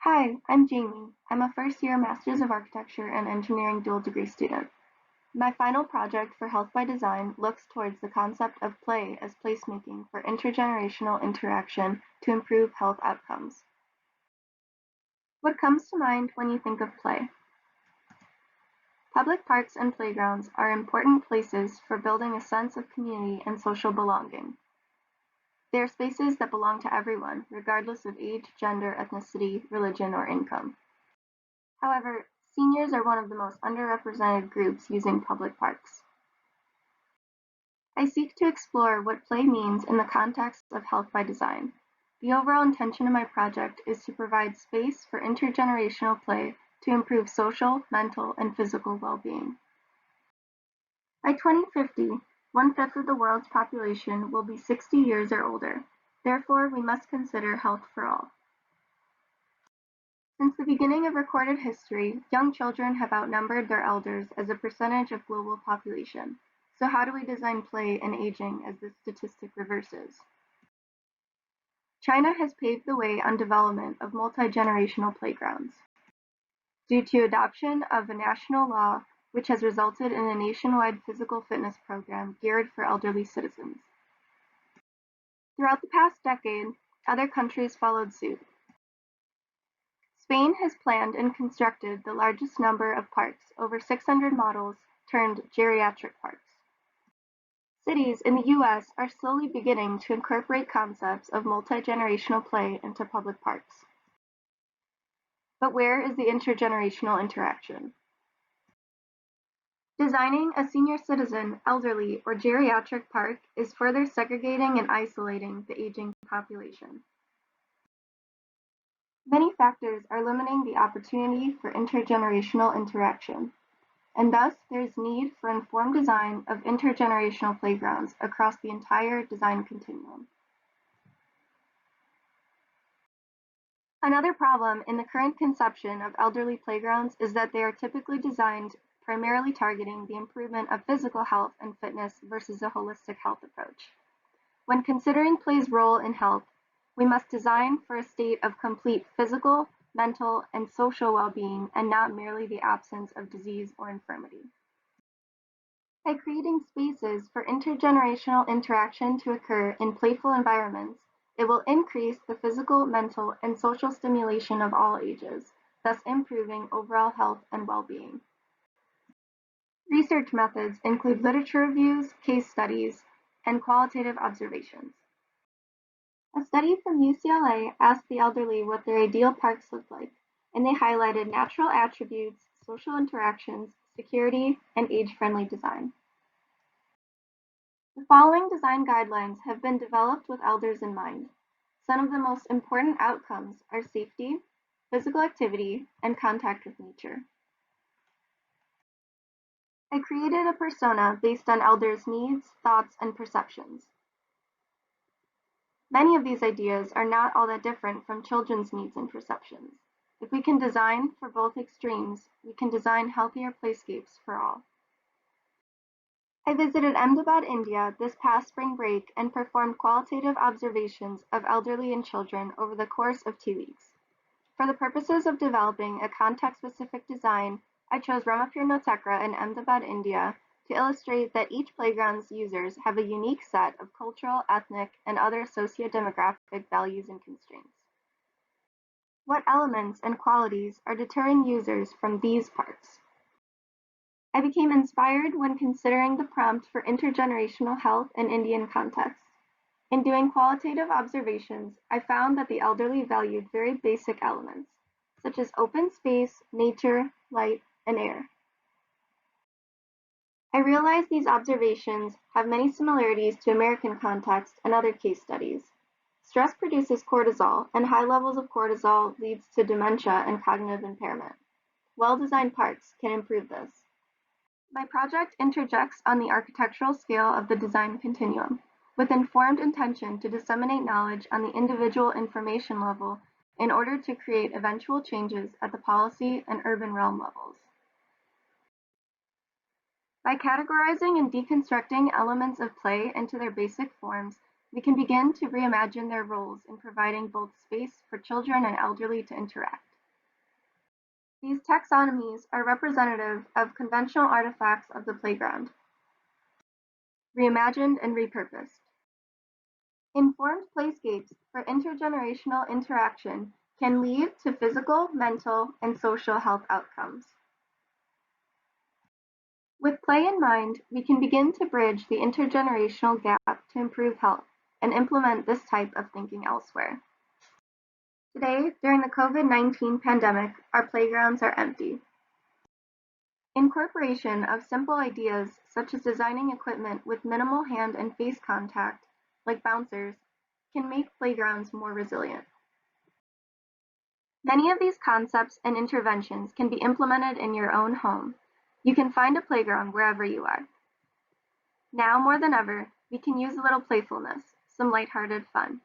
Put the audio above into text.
Hi, I'm Jamie. I'm a first-year Masters of Architecture and Engineering dual degree student. My final project for Health by Design looks towards the concept of play as placemaking for intergenerational interaction to improve health outcomes. What comes to mind when you think of play? Public parks and playgrounds are important places for building a sense of community and social belonging. They are spaces that belong to everyone, regardless of age, gender, ethnicity, religion, or income. However, seniors are one of the most underrepresented groups using public parks. I seek to explore what play means in the context of Health by Design. The overall intention of my project is to provide space for intergenerational play to improve social, mental, and physical well-being. By 2050, 1/5 of the world's population will be 60 years or older. Therefore, we must consider health for all. Since the beginning of recorded history, young children have outnumbered their elders as a percentage of global population. So how do we design play and aging as this statistic reverses? China has paved the way on development of multi-generational playgrounds. Due to adoption of a national law, which has resulted in a nationwide physical fitness program geared for elderly citizens. Throughout the past decade, other countries followed suit. Spain has planned and constructed the largest number of parks, over 600 models, termed geriatric parks. Cities in the US are slowly beginning to incorporate concepts of multi-generational play into public parks. But where is the intergenerational interaction? Designing a senior citizen, elderly, or geriatric park is further segregating and isolating the aging population. Many factors are limiting the opportunity for intergenerational interaction, and thus there is need for informed design of intergenerational playgrounds across the entire design continuum. Another problem in the current conception of elderly playgrounds is that they are typically designed primarily targeting the improvement of physical health and fitness versus a holistic health approach. When considering play's role in health, we must design for a state of complete physical, mental, and social well-being and not merely the absence of disease or infirmity. By creating spaces for intergenerational interaction to occur in playful environments, it will increase the physical, mental, and social stimulation of all ages, thus improving overall health and well-being. Research methods include literature reviews, case studies, and qualitative observations. A study from UCLA asked the elderly what their ideal parks looked like, and they highlighted natural attributes, social interactions, security, and age-friendly design. The following design guidelines have been developed with elders in mind. Some of the most important outcomes are safety, physical activity, and contact with nature. I created a persona based on elders' needs, thoughts, and perceptions. Many of these ideas are not all that different from children's needs and perceptions. If we can design for both extremes, we can design healthier playscapes for all. I visited Ahmedabad, India this past spring break and performed qualitative observations of elderly and children over the course of 2 weeks. For the purposes of developing a context-specific design, I chose ramapir no tekra in Ahmedabad, India, to illustrate that each playground's users have a unique set of cultural, ethnic, and other socio-demographic values and constraints. What elements and qualities are deterring users from these parks? I became inspired when considering the prompt for intergenerational health in Indian context. In doing qualitative observations, I found that the elderly valued very basic elements, such as open space, nature, light, and air. I realize these observations have many similarities to American context and other case studies. Stress produces cortisol, and high levels of cortisol leads to dementia and cognitive impairment. Well-designed parks can improve this. My project interjects on the architectural scale of the design continuum, with informed intention to disseminate knowledge on the individual information level in order to create eventual changes at the policy and urban realm levels. By categorizing and deconstructing elements of play into their basic forms, we can begin to reimagine their roles in providing both space for children and elderly to interact. These taxonomies are representative of conventional artifacts of the playground, reimagined and repurposed. Informed playscapes for intergenerational interaction can lead to physical, mental, and social health outcomes. With play in mind, we can begin to bridge the intergenerational gap to improve health and implement this type of thinking elsewhere. Today, during the COVID-19 pandemic, our playgrounds are empty. Incorporation of simple ideas such as designing equipment with minimal hand and face contact, like bouncers, can make playgrounds more resilient. Many of these concepts and interventions can be implemented in your own home. You can find a playground wherever you are. Now more than ever, we can use a little playfulness, some lighthearted fun.